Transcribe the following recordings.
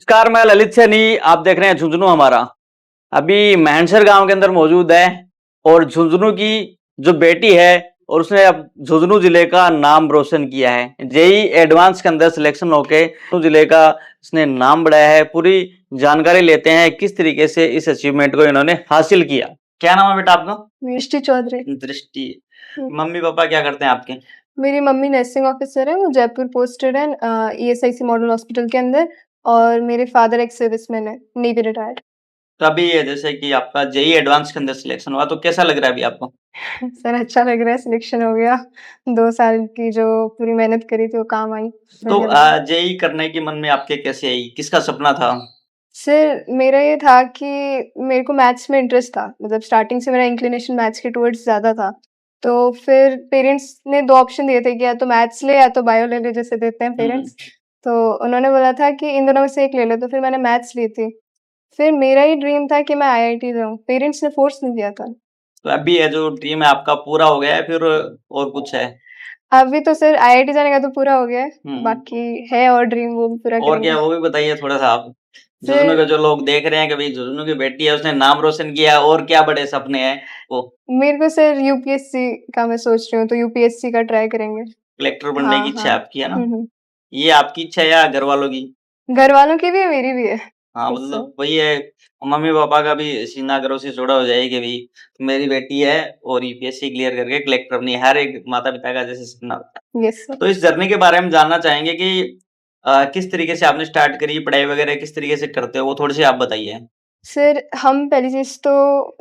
नमस्कार, मैं ललित सैनी। आप देख रहे हैं झुंझुनू हमारा। अभी मैनसर गांव के अंदर मौजूद है और झुंझुनू की जो बेटी है और उसने अब झुंझुनू जिले का नाम रोशन किया है। जेई एडवांस के अंदर सिलेक्शन होके झुंझुनू जिले का इसने नाम बढ़ाया है। पूरी जानकारी लेते हैं किस तरीके से इस अचीवमेंट को इन्होंने हासिल किया। क्या नाम है बेटा आपका? दृष्टि चौधरी। दृष्टि। मम्मी पापा क्या करते हैं आपके? मेरी मम्मी नर्सिंग ऑफिसर है, वो जयपुर पोस्टेड है ईएसआईसी मॉडल हॉस्पिटल के अंदर। और मेरे फादर एक सर्विसमैन है, नेवी रिटायर्ड। तो अभी ये जैसे कि आपका जेई एडवांस के अंदर सिलेक्शन हुआ तो कैसा लग रहा है अभी आपको? सर अच्छा लग रहा है, सिलेक्शन हो गया। 2 साल की जो पूरी मेहनत करी थी वो काम आई। तो बढ़िया लग रहा है। जेई करने की मन में आपके कैसे आई? किसका सपना था? सर मेरा ये था कि मेरे को मैथ्स में इंटरेस्ट था, मतलब स्टार्टिंग से मेरा इंक्लिनेशन मैथ्स के टुवर्ड्स ज़्यादा था। तो फिर पेरेंट्स ने 2 ऑप्शन दिए थे कि या तो मैथ्स ले या तो बायो ले ले, जैसे देते हैं पेरेंट्स। तो उन्होंने बोला था कि इन दोनों में से एक ले लो, तो फिर मैंने मैथ्स ली थी। फिर मेरा ही ड्रीम था कि मैं आईआईटी जाऊँ, पेरेंट्स ने फ़ोर्स नहीं किया था। तो अभी ये जो ड्रीम है आपका पूरा हो गया है फिर और कुछ है? अभी तो सर आईआईटी जाने का तो पूरा हो गया है, बाकी है और ड्रीम, वो भी पूरा और करेंगे। क्या वो भी बताइए थोड़ा-सा आप? झुंझुनू सर के जो लोग देख रहे हैं कि भई झुंझुनू की बेटी है उसने नाम रोशन किया और क्या बड़े सपने हैं वो? मेरे को सर यूपीएससी का मैं सोच रही हूँ, तो यूपीएससी का ट्राई करेंगे। कलेक्टर बनने की हाँ, इच्छा हाँ। है आपकी, है ना? हुँ। ये आपकी इच्छा है या घरवालों की? घरवालों की भी है, मेरी भी है। हाँ, यस सर। मतलब वही है मम्मी-पापा का भी सीना गर्व से जुड़ा हो जाए कि भई मेरी बेटी है और यूपीएससी क्लियर करके कलेक्टर बनी है। हर एक माता-पिता का जैसे सपना होता है। Yes sir. तो इस जर्नी के बारे में जानना चाहेंगे कि किस तरीके से आपने स्टार्ट करी, पढ़ाई वगैरह किस तरीके से करते हो? वो थोड़ी-सी आप बताइए। सर हम पहली चीज़ तो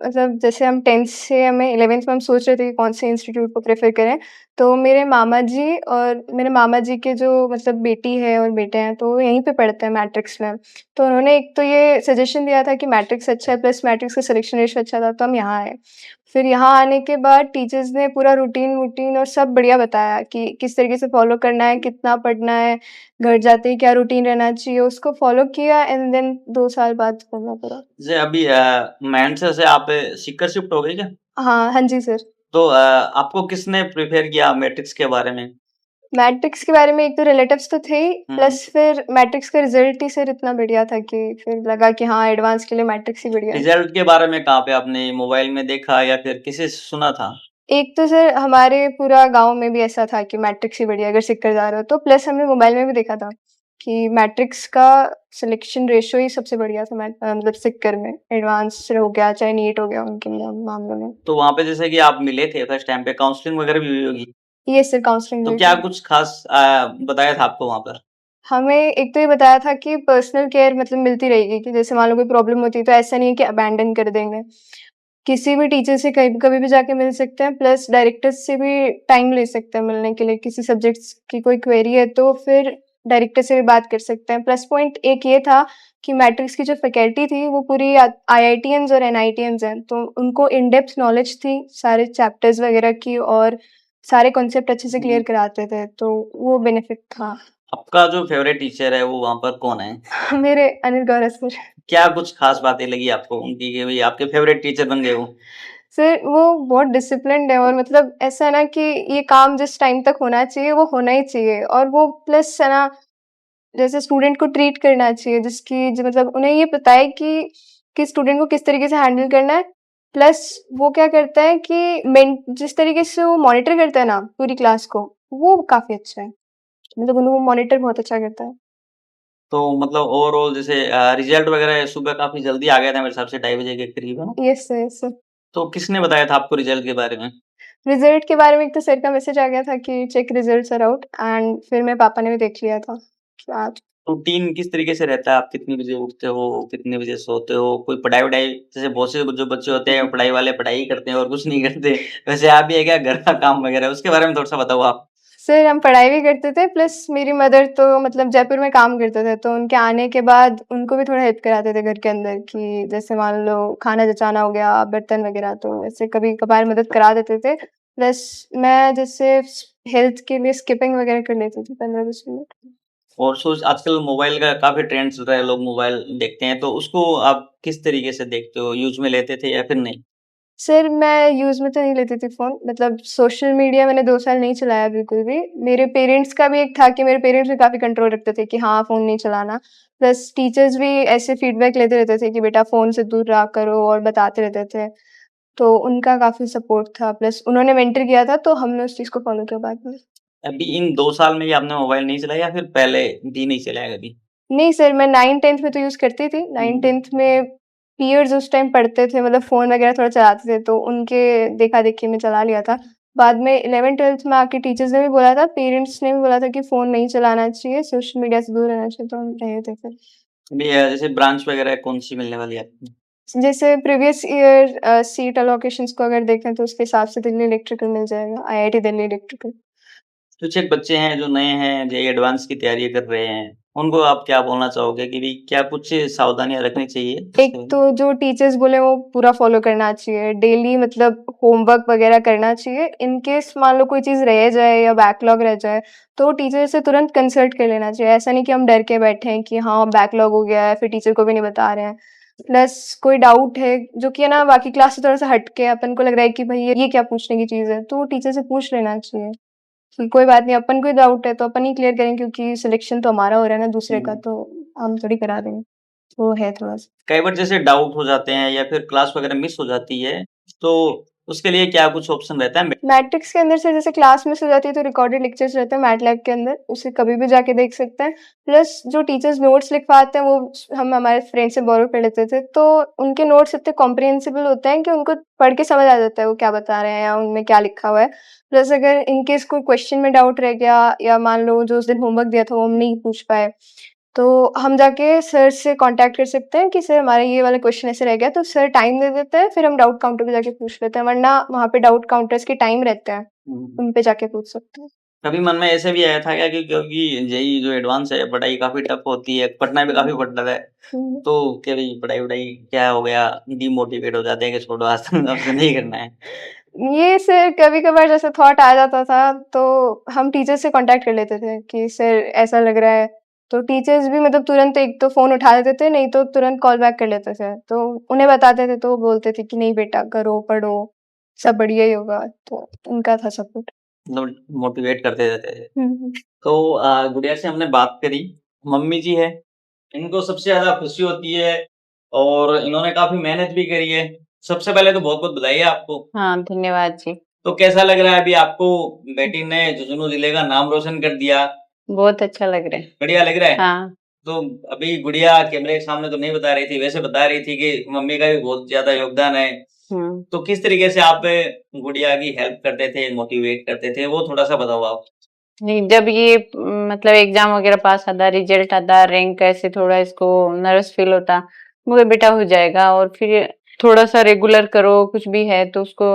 मतलब जैसे हम 10th से हमें 11th में हम सोच रहे थे कि कौन से इंस्टीट्यूट को प्रेफ़र करें। तो मेरे मामा जी और मेरे मामा जी के जो मतलब बेटी है और बेटे हैं, तो वो यहीं पे पढ़ते हैं मैट्रिक्स में। तो उन्होंने एक तो ये सजेशन दिया था कि मैट्रिक्स अच्छा है, प्लस मैट्रिक्स का सिलेक्शन रेशियो अच्छा था, तो हम यहाँ आए। फिर यहाँ आने के बाद टीचर्स ने पूरा रूटीन-वूटीन और सब बढ़िया बताया कि किस तरीके से फ़ॉलो करना है, कितना पढ़ना है, घर जाते ही क्या रूटीन रहना चाहिए, उसको फ़ॉलो किया एंड देन 2 साल बाद करना पड़ा। जैसे अभी मानसर से आप सीकर शिफ्ट हो गए क्या? हाँ, हाँ जी सर। तो आपको किसने प्रेफ़र किया मैट्रिक्स के बारे में? मैट्रिक्स के बारे में एक तो रिलेटिव्स तो थे ही, हुँ। प्लस फिर मैट्रिक्स का रिज़ल्ट ही सर इतना बढ़िया था कि फिर लगा कि हाँ, एडवांस के लिए मैट्रिक्स ही बढ़िया है। रिज़ल्ट के बारे में कहाँ पे आपने मोबाइल में देखा या फिर किसी से सुना था? एक तो सर हमारे पूरा गाँव में भी ऐसा था कि मैट्रिक्स ही बढ़िया है अगर सिक्कर जा रहे हो तो, प्लस हमने मोबाइल में भी देखा था कि मैट्रिक्स का सिलेक्शन रेशियो ही सबसे बढ़िया था मतलब सिक्कर में, एडवांस हो गया चाहे नीट हो गया उनके मामलों में। तो वहाँ पे जैसे कि आप मिले थे फर्स्ट टाइम पे काउंसलिंग वगैरह भी हुई होगी? येस सर, काउंसलिंग तो हुई क्या थी। कुछ ख़ास बताया था आपको वहाँ पर? हमें एक तो ये बताया था कि पर्सनल केयर मतलब मिलती रहेगी, कि जैसे मान लो कोई प्रॉब्लम होती है तो ऐसा नहीं है कि अबैंडन कर देंगे। किसी भी टीचर से कहीं कभी भी जाके मिल सकते हैं, प्लस डायरेक्टर्स से भी टाइम ले सकते हैं मिलने के लिए। किसी सब्जेक्ट्स की कोई क्वेरी है तो फिर डायरेक्टर से भी बात कर सकते हैं। प्लस पॉइंट एक ये था कि मैट्रिक्स की जो फैकल्टी थी वो पूरी आईआईटीएन्स और एनआईटीएन्स हैं, तो उनको इन डेप्थ नॉलेज थी सारे चैप्टर्स वगैरह की, और सारे कॉन्सेप्ट अच्छे से क्लियर कराते थे, तो वो बेनिफिट था। आपका जो फ़ेवरेट टीचर है वो वहाँ पर कौन है? मेरे अनिल गौरव सर। क्या कुछ ख़ास बातें लगी आपको उनकी कि भई आपके फ़ेवरेट टीचर बन गए वो? सर वो बहुत डिसिप्लिन्ड है, और मतलब ऐसा है ना कि ये काम जिस टाइम तक होना चाहिए वो होना ही चाहिए, और वो प्लस है ना, जैसे स्टूडेंट को ट्रीट करना चाहिए, जिसकी जो मतलब उन्हें ये पता है कि स्टूडेंट को किस तरीके से हैंडल करना है। प्लस वो क्या करता है कि मेन जिस तरीके से वो मॉनिटर करता है ना पूरी क्लास को, वो काफ़ी अच्छा है। मतलब उन्हें वो मॉनिटर बहुत अच्छा करता है। तो मतलब ओवरऑल जैसे रिज़ल्ट वगैरह सुबह काफ़ी जल्दी आ गया था मेरे हिसाब से 2:30 बजे के करीब, है ना? Yes sir, yes sir. तो किसने बताया था आपको रिज़ल्ट के बारे में? रिज़ल्ट के बारे में एक तो सर का मैसेज आ गया था कि check results are out, and फिर मेरे पापा ने भी देख लिया था कि आज। रूटीन किस तरीके से रहता है? आप कितनी बजे उठते हो? कितने बजे सोते हो? कोई पढ़ाई-वढ़ाई जैसे बहुत से जो बच्चे होते हैं पढ़ाई वाले पढ़ाई ही करते हैं और कुछ नहीं करते। वैसे आप भी है क्या घर का काम वगैरह उसके बारे में थोड़ा-सा बताओ आप? सर हम पढ़ाई भी करते थे, प्लस मेरी मदर तो मतलब जयपुर में काम करते थे, तो उनके आने के बाद उनको भी थोड़ा हेल्प कराते थे घर के अंदर, कि जैसे मान लो खाना जचाना हो गया, बर्तन वगैरह, तो ऐसे कभी-कभार मदद करा देते थे। प्लस मैं जैसे हेल्थ के लिए स्किपिंग वगैरह कर लेती थी 15-20 मिनट। और सोच आजकल मोबाइल का काफ़ी ट्रेंड चल रहा है, लोग मोबाइल देखते हैं, तो उसको आप किस तरीके से देखते हो? यूज़ में लेते थे या फिर नहीं? सर मैं यूज़ में तो नहीं लेती थी फ़ोन, मतलब सोशल मीडिया मैंने 2 साल नहीं चलाया बिल्कुल भी। मेरे पेरेंट्स का भी एक था कि मेरे पेरेंट्स भी काफ़ी कंट्रोल रखते थे कि हाँ, फ़ोन नहीं चलाना। प्लस टीचर्स भी ऐसे फीडबैक लेते रहते थे कि बेटा फ़ोन से दूर रहा करो और बताते रहते थे। तो उनका काफ़ी सपोर्ट था, प्लस उन्होंने मेंटर किया था तो हमने उस चीज़ को फ़ॉलो किया बाद में। अभी इन 2 साल में ही आपने मोबाइल नहीं चलाया या फिर पहले भी नहीं चलाया कभी? नहीं सर, मैं 9th-10th में तो यूज़ करती थी। हुँ। 9th-10th में पीयर्स उस टाइम पढ़ते थे, मतलब फ़ोन वगैरह थोड़ा चलाते थे, तो उनके देखा-देखी में चला लिया था। बाद में 11th-12th में आके टीचर्स ने भी बोला था, पेरेंट्स ने भी बोला था कि फ़ोन नहीं चलाना चाहिए, सोशल मीडिया से दूर रहना चाहिए, तो हम रहे थे फिर। अभी जैसे ब्रांच वगैरह कौन-सी मिलने वाली है आपको? जैसे प्रीवियस ईयर सीट एलोकेशंस को अगर देखें तो उसके हिसाब से दिल्ली इलेक्ट्रिकल मिल जाएगा, आईआईटी दिल्ली इलेक्ट्रिकल। कुछ एक बच्चे हैं जो नए हैं, जेईई एडवांस की तैयारी कर रहे हैं, उनको आप क्या बोलना चाहोगे कि भई क्या कुछ सावधानियाँ रखनी चाहिए एक इससे? तो जो टीचर्स बोले वो पूरा फ़ॉलो करना चाहिए। डेली मतलब होमवर्क वग़ैरह करना चाहिए। इन केस मान लो कोई चीज़ रह जाए या बैकलॉग रह जाए, तो टीचर से तुरंत कंसल्ट कर लेना चाहिए। ऐसा नहीं कि हम डर के बैठे हैं कि हाँ, बैकलॉग हो गया है, फिर टीचर को भी नहीं बता रहे हैं। प्लस कोई डाउट है जो कि है ना बाकी क्लास से थोड़ा-सा हट के अपन को लग रहा है कि भई ये क्या पूछने की चीज़ है, तो टीचर से पूछ लेना चाहिए कि कोई बात नहीं, अपन को ही डाउट है तो अपन ही क्लियर करेंगे क्योंकि सिलेक्शन तो हमारा हो रहा है ना दूसरे का, हुँ। तो हम थोड़ी करा देंगे। वो है थोड़ा-सा। कई बार जैसे डाउट हो जाते हैं या फिर क्लास वगैरह मिस हो जाती है, तो उसके लिए क्या कुछ ऑप्शन रहता है? मैट्रिक्स के अंदर से जैसे क्लास मिस हो जाती है तो रिकॉर्डेड लेक्चर्स रहते हैं मैटलैब के अंदर, उसे कभी भी जाके देख सकते हैं। प्लस जो टीचर्स नोट्स लिखवाते हैं वो हम हमारे फ्रेंड से बोरो कर लेते थे, तो उनके नोट्स इतने कॉम्प्रिहेंसिबल होते हैं कि उनको पढ़ के समझ आ जाता है वो क्या बता रहे हैं या उनमें क्या लिखा हुआ है। प्लस अगर इन केस कोई क्वेश्चन में डाउट रह गया या मान लो जो उस दिन होमवर्क दिया था वो हम नहीं पूछ पाए, तो हम जाके सर से कॉन्टैक्ट कर सकते हैं कि सर हमारा ये वाला क्वेश्चन ऐसे रह गया, तो सर टाइम दे देते हैं, फिर हम डाउट काउंटर पे जाके पूछ लेते हैं, वरना वहाँ पे डाउट काउंटर्स के टाइम रहते हैं, हुँ। उन पे जाके पूछ सकते हैं। कभी मन में ऐसे भी आया था क्या कि क्योंकि जेईई जो एडवांस है, पढ़ाई काफ़ी टफ होती है, पढ़ना भी काफ़ी हुँ, पड़ता है, हुँ। तो क्या भई पढ़ाई-वढ़ाई क्या हो गया, डिमोटिवेट हो जाते हैं कि छोड़ो आज तो अब से नहीं करना है? ये सर कभी-कभार जैसे थॉट आ जाता था, तो हम टीचर से कॉन्टैक्ट कर लेते थे कि सर ऐसा लग रहा है, तो टीचर्स भी मतलब तुरंत एक तो फ़ोन उठा लेते थे, नहीं तो तुरंत कॉल बैक कर लेते थे। तो उन्हें बताते थे तो वो बोलते थे कि नहीं बेटा करो, पढ़ो, सब बढ़िया ही होगा, तो उनका था सपोर्ट। मतलब मोटिवेट करते रहते थे। हुँ, हुँ। तो गुड़िया से हमने बात करी, मम्मी जी है, इनको सबसे ज़्यादा खुशी होती है और इन्होंने काफ़ी मेहनत भी करी है। सबसे पहले तो बहुत-बहुत बधाई है आपको। हाँ, धन्यवाद जी। तो कैसा लग रहा है अभी आपको बेटी ने झुंझुनू जिले का नाम रोशन कर दिया, बहुत अच्छा लग रहा है। बढ़िया लग रहा है? हाँ, तो अभी गुड़िया कैमरे के सामने तो नहीं बता रही थी, वैसे बता रही थी कि मम्मी का भी बहुत ज़्यादा योगदान है। हुँ। तो किस तरीके से आप गुड़िया की हेल्प करते थे, मोटिवेट करते थे, वो थोड़ा-सा बताओ आप? नहीं, जब ये मतलब एग्ज़ाम वग़ैरह पास आता, रिज़ल्ट आता, रैंक ऐसे थोड़ा इसको नर्वस फ़ील होता, मगर बेटा हो जाएगा और फिर थोड़ा-सा रेगुलर करो, कुछ भी है तो उसको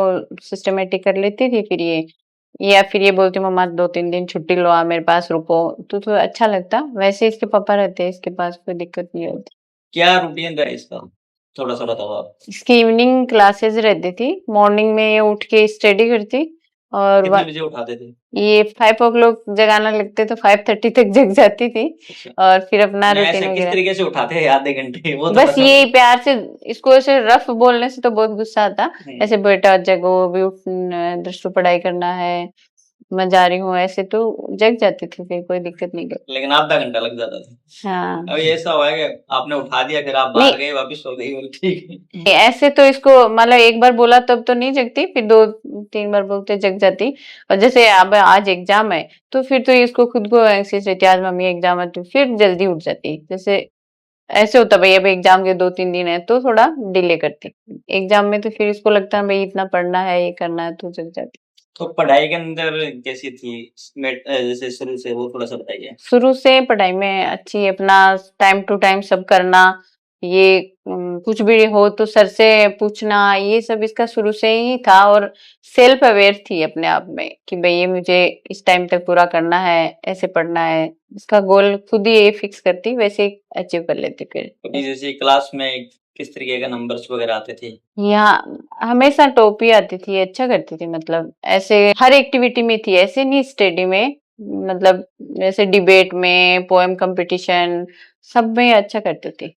सिस्टमैटिक कर लेती थी फिर ये। या फिर ये बोलती मम्मा 2-3 दिन छुट्टी लो आप मेरे पास रुको, तो थोड़ा अच्छा लगता। वैसे इसके पापा रहते हैं, इसके पास कोई दिक्कत नहीं होती। क्या रूटीन रहा इसका? थोड़ा-सा बताओ आप? इसकी इवनिंग क्लासेस रहती थी, मॉर्निंग में ये उठ के स्टडी करती और कितने बजे उठाते थे? ये 5 ओ क्लॉक जगाना लगते तो 5:30 तक जग जाती थी अच्छा, और फिर अपना नहीं रूटीन ऐसे किस वगैरह तरीके से उठाते हैं आधे घंटे वो बस थोड़ा-सा ये प्यार से इसको ऐसे रफ बोलने से तो बहुत गुस्सा आता। हुँ, ऐसे बेटा जगो अभी उठ दृष्टि पढ़ाई करना है, मैं जा रही हूँ ऐसे तो जग जाती थी फिर कोई दिक्कत नहीं करती। लेकिन आधा घंटा लग जाता था। हाँ, अभी ऐसा हुआ है कि आपने उठा दिया फिर आप नहीं बाहर गए वापिस सो गई बोले ठीक है। ऐसे तो इसको मतलब एक बार बोला तब तो नहीं जगती, फिर 2-3 बार बोलते जग जाती और जैसे अब आज एग्ज़ाम है, तो फिर तो इसको खुद को एंग्ज़ियस रहती है आज मम्मी एग्ज़ाम है तो फिर जल्दी उठ जाती। जैसे ऐसे होता भई अब एग्ज़ाम के 2-3 दिन है तो थोड़ा डिले करती। एग्ज़ाम में तो फिर इसको लगता है भई इतना पढ़ना है, ये करना है तो जग जाती। तो पढ़ाई के अंदर कैसी थी? जैसे शुरू से वो थोड़ा-सा बताइए? शुरू से पढ़ाई में अच्छी अपना टाइम टू टाइम सब करना, ये कुछ भी हो तो सर से पूछना, ये सब इसका शुरू से ही था और सेल्फ अवेयर थी अपने आप में कि भई ये मुझे इस टाइम तक पूरा करना है, ऐसे पढ़ना है। इसका गोल खुद ही ये फिक्स करती, वैसे ही अचीव कर लेती फिर। अभी जैसे क्लास में किस तरीके का नंबर्स वगैरह आते थे? यहाँ हमेशा टॉप ही आती थी, अच्छा करती थी मतलब ऐसे हर एक्टिविटी में थी, ऐसे नहीं स्टडी में मतलब जैसे डिबेट में, पोएम कंपटीशन सब में अच्छा करती थी।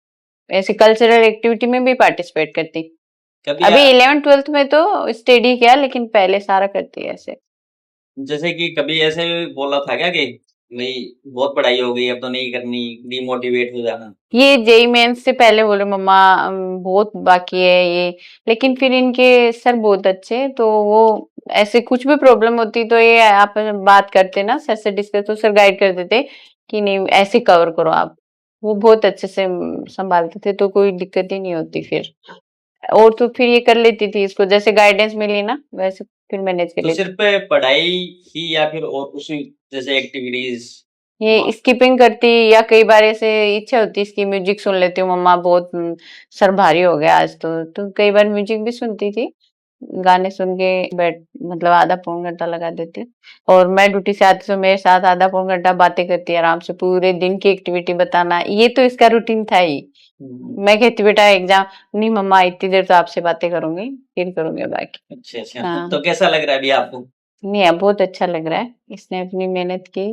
ऐसे कल्चरल एक्टिविटी में भी पार्टिसिपेट करती। कभी अभी 11th-12th में तो स्टडी किया, लेकिन पहले सारा करती है ऐसे। जैसे कि कभी ऐसे बोला था क्या कि नहीं बहुत पढ़ाई हो गई अब तो नहीं करनी, डिमोटिवेट हो जाना? ये जेई मेंस से पहले बोले मम्मा बहुत बाकी है ये, लेकिन फिर इनके सर बहुत अच्छे हैं, तो वो ऐसे कुछ भी प्रॉब्लम होती तो ये आप बात करते ना सर से डिस्कस, तो सर गाइड कर देते कि नहीं ऐसे कवर करो आप। वो बहुत अच्छे से संभालते थे, तो कोई दिक्कत ही नहीं होती फिर। और तो फिर ये कर लेती थी, इसको जैसे गाइडेंस मिली ना वैसे फिर मैनेज कर तो लेती। सिर्फ पढ़ाई ही या फिर और कुछ जैसे एक्टिविटीज? ये स्किपिंग करती, या कई बार ऐसे इच्छा होती इसकी म्यूजिक सुन लेती हूँ मम्मा बहुत सर भारी हो गया आज तो कई बार म्यूजिक भी सुनती थी। गाने सुन के बैठ मतलब आधा पौन घंटा लगा देती, और मैं ड्यूटी से आती तो मेरे साथ आधा पौन घंटा बातें करती है आराम से, पूरे दिन की एक्टिविटी बताना, ये तो इसका रूटीन था ही। मैं कहती बेटा एग्जाम नहीं मम्मा इतनी देर तो आपसे बातें करूंगी फिर करूंगी बाकी। अच्छा अच्छा। हाँ। तो कैसा लग रहा है अभी आपको? नहीं अब बहुत अच्छा लग रहा है, इसने अपनी मेहनत की,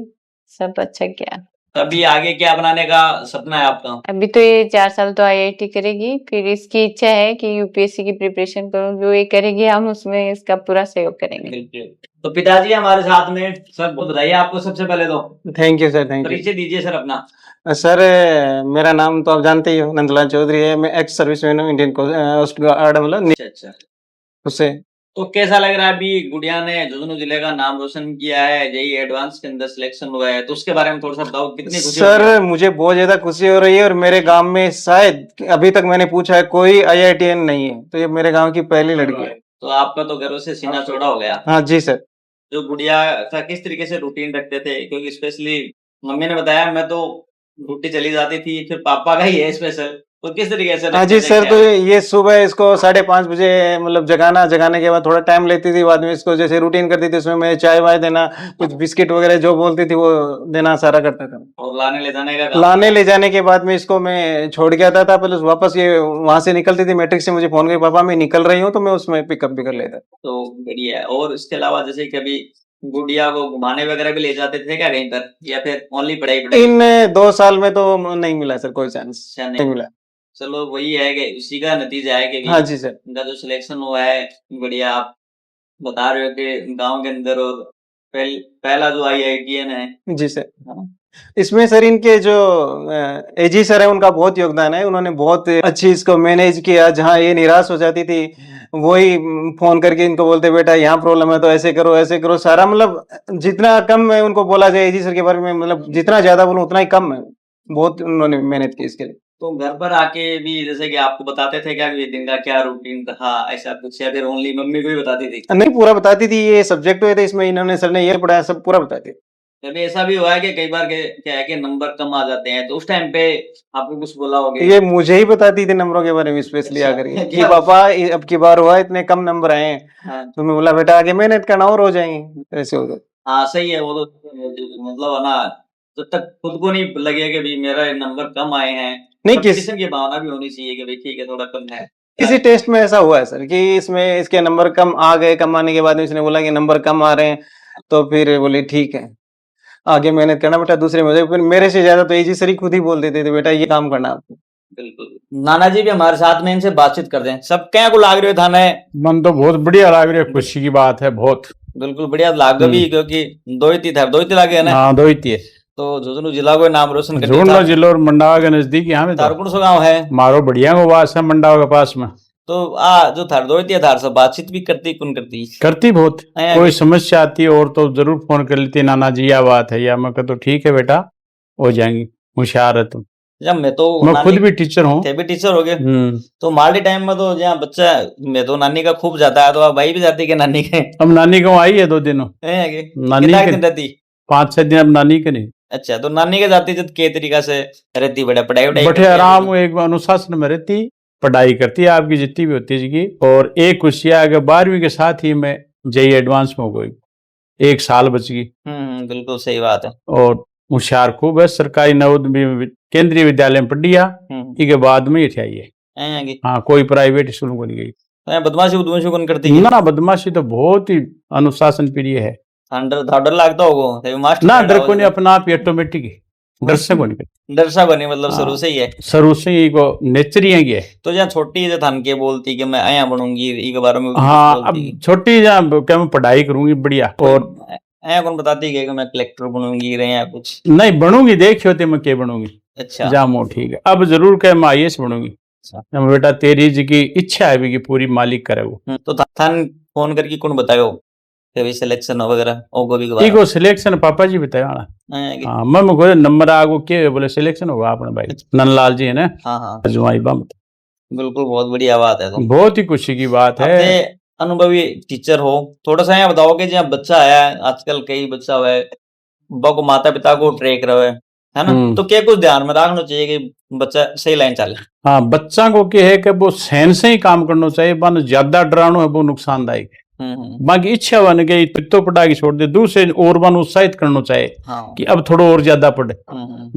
सब अच्छा किया। अभी आगे क्या बनाने का सपना है आपका? अभी तो ये 4 साल तो आईआईटी करेगी, फिर इसकी इच्छा है कि यूपीएससी की प्रिपरेशन करूँ, जो ये करेगी हम उसमें इसका पूरा सहयोग करेंगे। बिल्कुल। तो पिताजी हमारे साथ में, सर बहुत बधाई आपको सबसे पहले तो। थैंक यू सर, थैंक परिचय दीजिए सर अपना। You sir. मेरा नाम तो आप जानते ही हो, नंदलाल चौधरी है। मैं एक्स सर्विसमैन हूँ, इंडियन कोस्ट गार्ड, मतलब अच्छा अच्छा। उससे। तो कैसा लग रहा है अभी गुड़िया ने झुंझुनू जिले का नाम रोशन किया है, जेईई एडवांस के अंदर सिलेक्शन हुआ है, तो उसके बारे में थोड़ा सा बताओ, कितनी खुशी हो रही सर है? मुझे बहुत ज्यादा खुशी हो रही है, और मेरे गांव में शायद अभी तक मैंने पूछा है कोई आईआईटीएन नहीं है, तो ये मेरे गांव की पहली लड़की है। तो आपका तो गर्व से सीना चौड़ा हो गया। हाँ जी सर। जो गुड़िया का किस तरीके से रूटीन रखते थे, क्योंकि स्पेशली मम्मी ने बताया मैं तो ड्यूटी चली जाती थी, फिर पापा का ही है स्पेशल, तो किस तरीके से हाँ रखते जी थे सर, क्या? तो ये सुबह इसको 5:30 बजे मतलब जगाने के बाद थोड़ा टाइम लेती थी, बाद में इसको जैसे रूटीन करती थी, उसमें मैं चाय वाय देना, कुछ बिस्किट वगैरह जो बोलती थी वो देना, सारा करता था। और लाने ले जाने का काम? लाने ले जाने के बाद में इसको मैं छोड़ के आता था, प्लस वापस ये वहां से निकलती थी, मैट्रिक से मुझे फोन कर पापा मैं निकल रही हूँ, तो मैं उसमें पिकअप भी कर लेता। तो बढ़िया है। और इसके अलावा जैसे कभी गुड़िया को घुमाने वगैरह भी ले जाते थे क्या कहीं पर, या फिर ओनली पढ़ाई पढ़ाई? इन 2 साल में तो नहीं मिला सर, कोई चांस अच्छा, नहीं मिला। चलो वही है कि उसी का नतीजा है कि हाँ जी सर। इनका जो सिलेक्शन हुआ है, बढ़िया। आप बता रहे हो कि गांव के अंदर, और पहला जो आईआईटीएन है। जी सर। हाँ। इसमें सर इनके जो एजी सर है उनका बहुत योगदान है, उन्होंने बहुत अच्छी इसको मैनेज किया। जहाँ ये निराश हो जाती थी वही फोन करके इनको बोलते बेटा यहाँ प्रॉब्लम है तो ऐसे करो सारा, मतलब जितना कम मैं उनको बोला जाए एजी सर के बारे में, मतलब जितना ज्यादा बोलूं उतना ही कम है। बहुत उन्होंने मेहनत की इसके लिए। तो घर पर आके भी जैसे कि आपको बताते थे क्या कि दिन का क्या रूटीन था, ऐसा कुछ, या फिर ओनली मम्मी को ही बताती थी? नहीं, पूरा बताती थी। ये सब्जेक्ट हुए थे इसमें, इन्होंने सर ने ये पढ़ाया, सब पूरा बताती थी। कभी ऐसा भी हुआ है कि कई बार क्या है कि नंबर कम आ जाते हैं, तो उस टाइम पे आपको कुछ बोला होगा? ये मुझे ही बताती थी नंबरों के बारे में स्पेशली अच्छा, आकर के कि क्या? पापा अब की बार हुआ इतने कम नंबर आए हैं। हाँ। तो मैं बोला बेटा आगे मेहनत करना और हो जाएंगे, ऐसे हो गए। हाँ सही है। वो तो मतलब है ना, जब तक खुद को नहीं लगे कि भाई मेरा नंबर कम आए हैं, नहीं, कंपटीशन की भावना भी होनी चाहिए कि भाई ठीक है थोड़ा कम है। किसी टेस्ट में ऐसा हुआ है सर कि इसमें इसके नंबर कम आ गए, कम आने के बाद में इसने बोला कि नंबर कम आ रहे हैं, तो फिर बोले ठीक है आगे मेहनत करना बेटा, दूसरे में हो जाए। फिर मेरे से ज्यादा तो एजी सर ही खुद ही बोल देते थे बेटा ये काम करना आपको। बिल्कुल। नाना जी भी हमारे साथ में, इनसे बातचीत करते हैं। सब क्या को लाग रहे हो थाने? मन तो बहुत बढ़िया लग रही है, खुशी की बात है बहुत। बिल्कुल बढ़िया लाग भी, क्योंकि दो ही लागे है ना। हाँ दो ही थी। तो झुंझुनू जिला को नाम रोशन कर झुंझुनू जिला और मंडावा के नजदीक यहाँ में तारकुण सो गाँव है। मारो बढ़िया को वास है मंडावा के पास में। तो जो थार दो ही थार से बातचीत भी करती बहुत। कोई समस्या आती है और तो जरूर फोन कर लेती, नाना जी यह बात है, या मैं कहता ठीक है बेटा हो जाएंगी, होशियार है तुम। जब मैं खुद भी टीचर हूँ। भी टीचर हो गए। तो मार्डी टाइम में तो जहाँ बच्चा, मैं तो नानी का खूब जाता है, तो आप भाई भी जाती है नानी के? अब नानी को आई है 2 दिन। नानी दिन रहती? 5-6 दिन अब नानी के नहीं। अच्छा, तो नानी के जाती जब के तरीका से रहती, बड़ा पढ़ाई बड़े आराम एक अनुशासन में रहती, पढ़ाई करती है आपकी जितनी भी होती है। और एक खुशियाँ अगर 12वीं के साथ ही मैं जेईई एडवांस में हो गई, 1 साल बच गई। बिल्कुल सही बात है। और होशियार खूब है, सरकारी नवोदय केंद्रीय विद्यालय में पढ़ी के बाद में ये आई है। हाँ कोई प्राइवेट स्कूल को नहीं गई। बदमाशी कौन करती ना, बदमाशी तो बहुत ही अनुशासन प्रिय है। डर लगता होगा ना, डर को नहीं, अपना आप ऑटोमेटिक है। दर्शक होने के दर्शक बनी मतलब हाँ। शुरू से ही है। शुरू से ही को नेचर ही है ये। तो जहाँ छोटी जो थान के बोलती कि मैं आया बनूंगी ई के बारे में कुछ हाँ, अब बोलती छोटी जहाँ क्या मैं पढ़ाई करूंगी बढ़िया और आया कौन बताती कि मैं कलेक्टर बनूंगी रहे या कुछ। नहीं बनूंगी, देखियो ते मैं के बनूंगी अच्छा जामो ठीक है। अब जरूर कह मैं IAS बनूंगी। मैं बेटा तेरी जी की इच्छा है भी कि पूरी मालिक करे वो। तो थान फोन करके कौन बतायो कि भाई सिलेक्शन वगैरह ओ गोभी के बारे इको सिलेक्शन पापा जी बताया ना। में। हाँ मैं मुझे नंबर आगो के बोले सिलेक्शन होगा अपने भाई नंदलाल जी है ना हाँ हाँ जुआई बम। बिल्कुल बहुत बढ़िया बात है। तो बहुत ही खुशी की बात है। अपने अनुभवी टीचर हो, थोड़ा सा यहाँ बताओ कि जहाँ बच्चा आया है आजकल कई बच्चा हुआ है को माता पिता को ट्रेक रहे है ना, तो क्या कुछ ध्यान में रखना चाहिए कि बच्चा सही लाइन चले। हाँ बच्चा को क्या है कि वो सहन से ही काम करना चाहिए, बन ज्यादा डरानो है वो नुकसानदायक है। बाकी इच्छा बन गई तो पढ़ा के छोड़ दे, दूसरे और बन उत्साहित करना चाहिए हाँ। कि अब थोड़ा और ज्यादा पढ़े।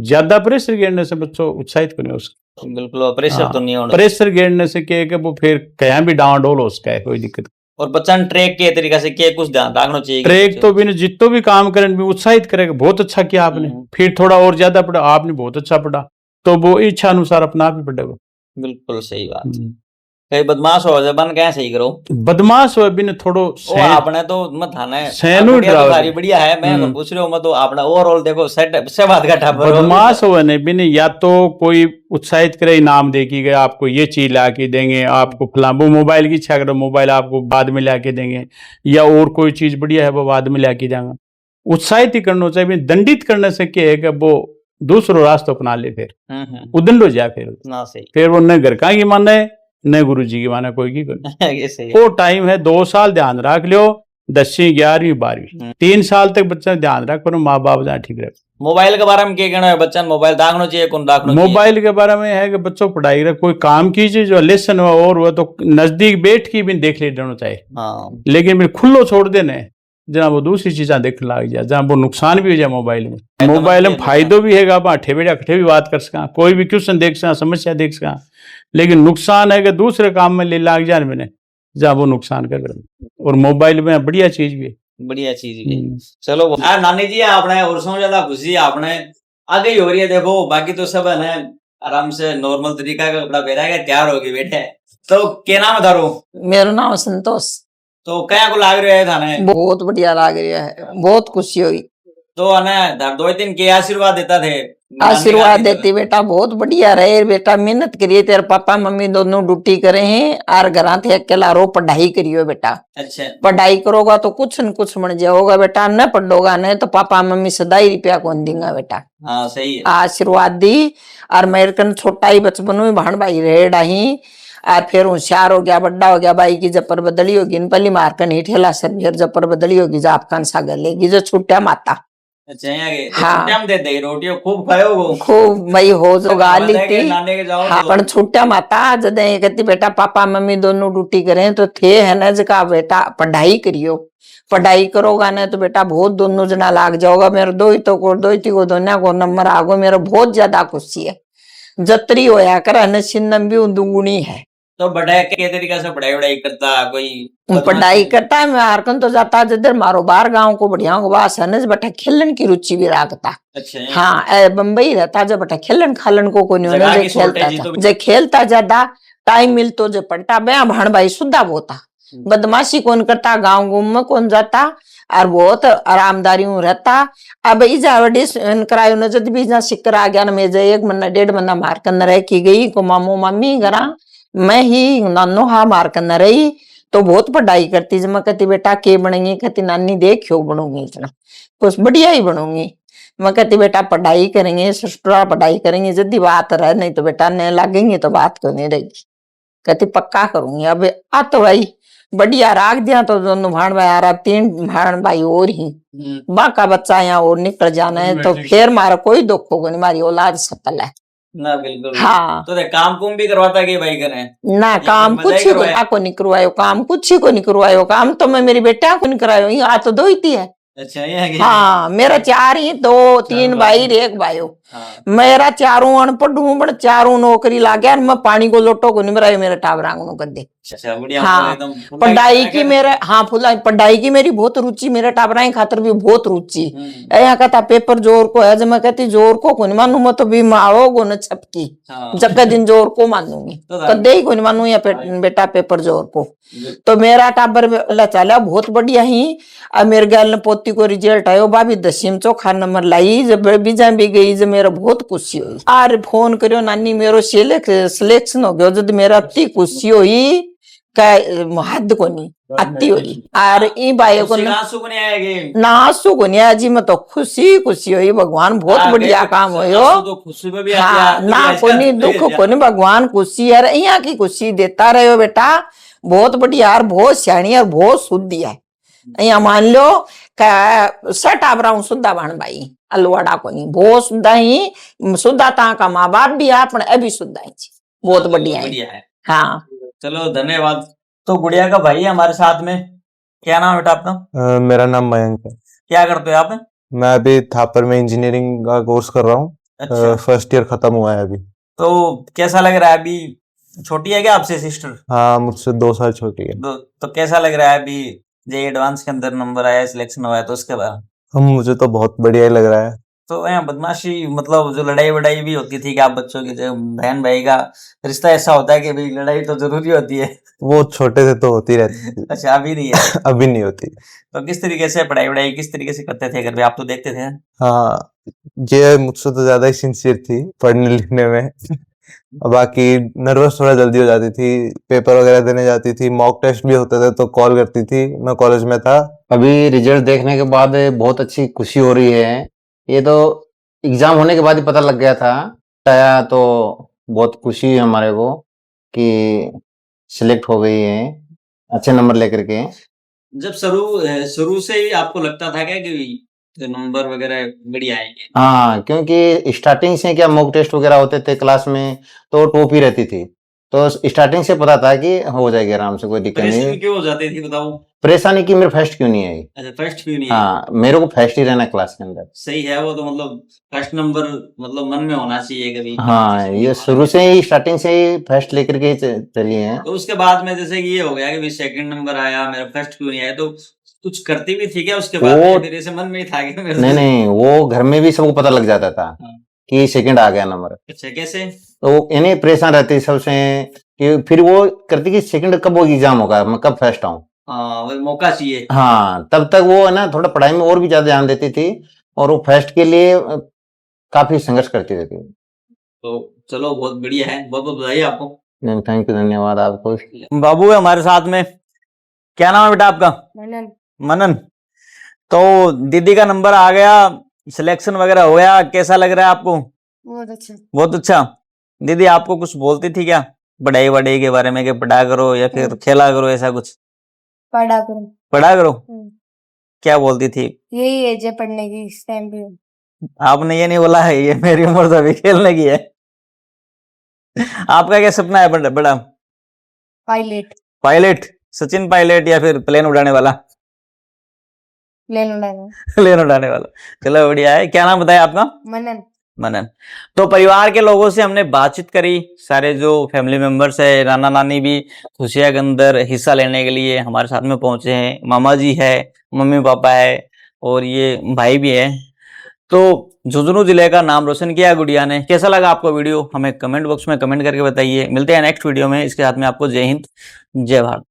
ज्यादा प्रेशर गिरने से बच्चों उत्साहित करने उसको बिल्कुल प्रेशर तो नहीं होना। प्रेशर गिरने से क्या है कि वो फिर कहीं भी डावाडोल हो उसका है कोई दिक्कत। और बच्चा ट्रैक के तरीके से क्या कुछ ध्यान रखना चाहिए। ट्रैक तो बिना जितो भी काम करें भी उत्साहित करेगा, बहुत अच्छा किया आपने, फिर थोड़ा और ज्यादा पढ़ा आपने, बहुत अच्छा पढ़ा, तो वो इच्छा अनुसार अपना आप ही पढ़ेगा। बिल्कुल सही बात। कई बदमाश हो जाए बन क्या सही करो, बदमाश हो बिन थोड़ो आपने तो मत थाना है सहनु सारी बढ़िया है। मैं तो पूछ रही हूँ, मैं तो आपने ओवरऑल देखो सेट से बात का टापर बदमाश हो नहीं बिन, या तो कोई उत्साहित करे इनाम दे की गए आपको ये चीज ला के देंगे, आपको फला वो मोबाइल की इच्छा करो मोबाइल आपको बाद में ला के देंगे, या और कोई चीज बढ़िया है वो बाद में ला के जाएंगे। उत्साहित ही करना चाहिए, दंडित करने से क्या है कि वो दूसरो रास्ता अपना ले, फिर उदंड हो जाए, फिर वो न घर का की माने न गुरु जी की माने कोई की वो टाइम है 2 साल ध्यान रख लियो, 10वीं 11वीं 12वीं 3 साल तक बच्चा ध्यान रख पर माँ बाप जहाँ ठीक रहे। मोबाइल के बारे में क्या कहना है, बच्चा मोबाइल दाखना चाहिए कौन दाखना चाहिए। मोबाइल के बारे में है कि बच्चों पढ़ाई रहे कोई काम कीजिए जो लेसन हुआ और हुआ तो नजदीक बैठ के भी देख लेना चाहिए। हाँ। लेकिन फिर खुल्लो छोड़ देने जहाँ वो दूसरी चीजें देखने लग जाए, जहाँ वो नुकसान भी हो जाए। मोबाइल में फायदो भी है आप अठे बैठे अठे भी बात कर सका, कोई भी क्वेश्चन देख सका, समस्या देख सका, लेकिन नुकसान है कि दूसरे काम में ले लाग जाए मैंने जहाँ वो नुकसान कर। और मोबाइल में बढ़िया चीज भी है, बढ़िया चीज भी। चलो नानी जी आपने और सौ ज्यादा खुशी आपने आगे ही हो रही है। देखो बाकी तो सब है ना आराम से नॉर्मल तरीका का कपड़ा पहना है तैयार होके बैठे। तो क्या नाम है तारो? मेरा नाम संतोष। तो क्या को लाग रहा है थाने? बहुत बढ़िया लाग रहा है, बहुत खुशी हुई। तो है 2 दिन के आशीर्वाद देता थे? आशीर्वाद देती बेटा बहुत बढ़िया रहे बेटा, मेहनत करिए, तेरे पापा मम्मी दोनों ड्यूटी करे हैं और घर थे अकेला रो, पढ़ाई करियो बेटा। अच्छा पढ़ाई करोगा तो कुछ न कुछ बन जाओगा बेटा, न पढ़ोगा नहीं तो पापा मम्मी सदाई रुपया कौन देंगे बेटा। हाँ सही है। आशीर्वाद दी। और मेरे कन छोटा ही बचपन में भाण भाई रेड़ा ही और फिर होशियार हो गया, बड्डा हो गया, बाई की जपर बदली होगी, पहली मारकन ही ठेला सर फिर जपर बदली होगी, जाप कान सागर लेगी जो छुट्टिया माता। अच्छा हाँ दे दे रोटियों खूब खाओ खूब भाई हो जो गाली थी। नाने के जाओ हाँ पण छुट्टिया माता जद कहती बेटा पापा मम्मी दोनों ड्यूटी करें तो थे है ना जका बेटा पढ़ाई करियो, पढ़ाई करोगा ना तो बेटा बहुत दोनों जना लाग जाओगा। मेरे दो ही को दोनों को नंबर आगो, मेरा बहुत ज्यादा खुशी है। जतरी होया कर नसीन भी दुगुनी है। तो बड़ा के तरीका से पढ़ाई करता कोई पढ़ाई करता है। मैं आरकन तो जाता जिधर मारो बाहर गांव को बढ़िया बास है ना बटा खेलन की रुचि भी रखता। अच्छा हाँ बम्बई रहता जब बटा खेलन खालन को कोई नहीं खेलता जो खेलता ज्यादा टाइम मिलतो जो पढ़ता। बया भाण भाई सुधा बोता, बदमाशी कौन करता, गाँव गुम में कौन जाता और बहुत आरामदारी रहता। अब इजा करायो न जब भी सिक्कर आ गया न मैं 1 महीना 1.5 महीना मारकन रह की गई को मामू मम्मी गरा मैं ही नानो हा मारकन रही तो बहुत पढ़ाई करती। जब मैं कहती बेटा के बनेंगी, कहती नानी देख क्यों बनूंगी, इतना कुछ बढ़िया ही बनूंगी। मैं कहती बेटा पढ़ाई करेंगे ससुरा पढ़ाई करेंगे, यदि बात रहे नहीं तो बेटा न लगेंगे तो बात क्यों नहीं रहेगी। कहती पक्का करूंगी। अब आ तो भाई बढ़िया राग दिया तो दोनों भाण भाई आ रहा 3 भाण भाई और ही बाका बच्चा यहाँ और निकल जाना है तो फिर मारा कोई दुख होगा नहीं, मारी औलाद सफल है ना। बिल्कुल हाँ। तो काम कुम भी करवाता कि भाई करे ना काम कुछ ही को नहीं करवायो, काम कुछ ही को नहीं करवायो, काम तो मैं मेरी बेटा को नहीं करायो, आ तो दो ही है अच्छा ये हाँ मेरा 4 ही 2-3 भाई रे एक भाई मेरा 4 अनपढ़ हूँ पण 4 नौकरी लागे और मैं पानी को लोटो को नहीं भराए मेरे टाबरांग कर दे। अच्छा बढ़िया हाँ एकदम पढ़ाई की मेरे हाँ फुला पढ़ाई की मेरी बहुत रुचि मेरे टाबराई खातर भी बहुत रुचि यहाँ कहता पेपर जोर को है जब मैं कहती जोर को नहीं मानू मैं तो भी मारो गो न छपकी जब का दिन जोर को मानूंगी कदे ही को नहीं मानू या बेटा पेपर जोर को। तो मेरा टाबर चला बहुत बढ़िया ही अब मेरे गैल ने पोती को रिजल्ट आयो भाभी 10वीं में चौथा नंबर लाई जब बीजा भी गई जब मेरा बहुत खुशी हुई आर फोन करियो नानी मेरो सिलेक्शन हो गयो जब मेरा अति खुशी हुई का हद को नहीं अति हुई और ई भाई को नासू को नहीं आया जी मैं तो खुशी खुशी हुई भगवान बहुत बढ़िया काम होयो हाँ ना कोनी दुख कोनी भगवान खुशी है यहाँ की खुशी देता रहो बेटा बहुत बढ़िया और बहुत सियाणी और बहुत शुद्धि है। यहाँ मान लो सट आबरा शुद्धा बहन भाई अलवाड़ा को नहीं बहुत शुद्धा ही शुद्धा ता का माँ बाप भी है पण अभी शुद्धा ही बहुत बढ़िया है। हाँ चलो धन्यवाद। तो गुड़िया का भाई है हमारे साथ में, क्या नाम है बेटा आपका? मेरा नाम मयंक है। क्या करते हो आप? मैं अभी थापर में इंजीनियरिंग का कोर्स कर रहा हूँ। अच्छा। फर्स्ट ईयर खत्म हुआ है अभी। तो कैसा लग रहा है अभी? छोटी है क्या आपसे सिस्टर? हाँ मुझसे 2 साल छोटी है। तो कैसा लग रहा है अभी जे एडवांस के अंदर नंबर आया सिलेक्शन हुआ है तो उसके बाद? मुझे तो बहुत बढ़िया ही लग रहा है। तो यहाँ बदमाशी मतलब जो लड़ाई वड़ाई भी होती थी क्या बच्चों की, जो बहन भाई का रिश्ता ऐसा होता है कि भाई लड़ाई तो जरूरी होती है? वो छोटे से तो होती रहती थी। अच्छा अभी नहीं है? अभी नहीं होती। तो किस तरीके से पढ़ाई वढ़ाई किस तरीके से करते थे घर पे, आप तो देखते थे? हाँ ये मुझसे तो ज्यादा ही सिंसियर थी पढ़ने लिखने में। बाकी नर्वस थोड़ा जल्दी हो जाती थी, पेपर वगैरह देने जाती थी, मॉक टेस्ट भी होते थे तो कॉल करती थी, मैं कॉलेज में था। अभी रिजल्ट देखने के बाद बहुत अच्छी खुशी हो रही है। ये तो एग्जाम होने के बाद ही पता लग गया था, आया तो बहुत खुशी है हमारे को कि सिलेक्ट हो गई है अच्छे नंबर लेकर के। जब शुरू से ही आपको लगता था क्या कि तो नंबर वगैरह बढ़िया आएंगे? हाँ क्योंकि स्टार्टिंग से क्या मॉक टेस्ट वगैरह होते थे क्लास में तो टॉप ही रहती थी, तो स्टार्टिंग से पता था कि हो जाएगी आराम से, कोई दिक्कत नहीं। क्यों हो जाती थी बताओ? परेशानी की मेरे फर्स्ट क्यों नहीं आई। अच्छा फर्स्ट क्यों नहीं? हाँ मेरे को फर्स्ट ही रहना क्लास के अंदर। सही है वो तो, मतलब फर्स्ट नंबर मतलब मन में होना चाहिए कभी। हाँ ये शुरू से ही स्टार्टिंग से ही फर्स्ट लेकर के चली है। तो उसके बाद में जैसे ये हो गया कि सेकंड नंबर आया, मेरा फर्स्ट क्यों नहीं आया, तो कुछ करती भी थी क्या उसके बाद? फिर ऐसे मन में ही था कि नहीं वो घर में भी सबको पता लग जाता था कि सेकंड आ गया नंबर। अच्छा कैसे? तो इन्हें परेशान रहती सबसे कि फिर वो करती कि सेकंड कब वो एग्जाम होगा, मैं कब फर्स्ट आऊँ। वो मौका चाहिए। हाँ तब तक वो है ना थोड़ा पढ़ाई में और भी ज्यादा ध्यान देती थी और वो फर्स्ट के लिए काफी संघर्ष करती रहती थी। तो चलो बहुत बढ़िया है, बहुत बहुत बधाई आपको। थैंक यू, धन्यवाद आपको। बाबू है हमारे साथ में, क्या नाम है बेटा आपका? मनन। मनन। तो दीदी का नंबर आ गया, सिलेक्शन वगैरह हो गया, कैसा लग रहा है आपको? बहुत अच्छा। बहुत अच्छा। दीदी आपको कुछ बोलती थी क्या पढ़ाई वढ़ाई के बारे में, कि पढ़ा करो या फिर खेला करो, ऐसा कुछ? पढ़ा करो। पढ़ा करो। क्या बोलती थी? यही एज है पढ़ने की इस टाइम पे। आपने ये नहीं बोला है ये मेरी उम्र तो अभी खेलने की है? आपका क्या सपना है बड़ा? पायलट। पायलट? सचिन पायलट या फिर प्लेन उड़ाने वाला? प्लेन उड़ाना। प्लेन उड़ाने वाला, चलो बढ़िया है। क्या नाम बताया आपका? मनन। मनन। तो परिवार के लोगों से हमने बातचीत करी, सारे जो फैमिली मेंबर्स है, नाना नानी भी खुशियां के अंदर हिस्सा लेने के लिए हमारे साथ में पहुंचे हैं, मामा जी है, मम्मी पापा है और ये भाई भी है। तो झुंझुनू जिले का नाम रोशन किया गुड़िया ने। कैसा लगा आपको वीडियो, हमें कमेंट बॉक्स में कमेंट करके बताइए। मिलते हैं नेक्स्ट वीडियो में, इसके साथ में आपको जय हिंद जय भारत।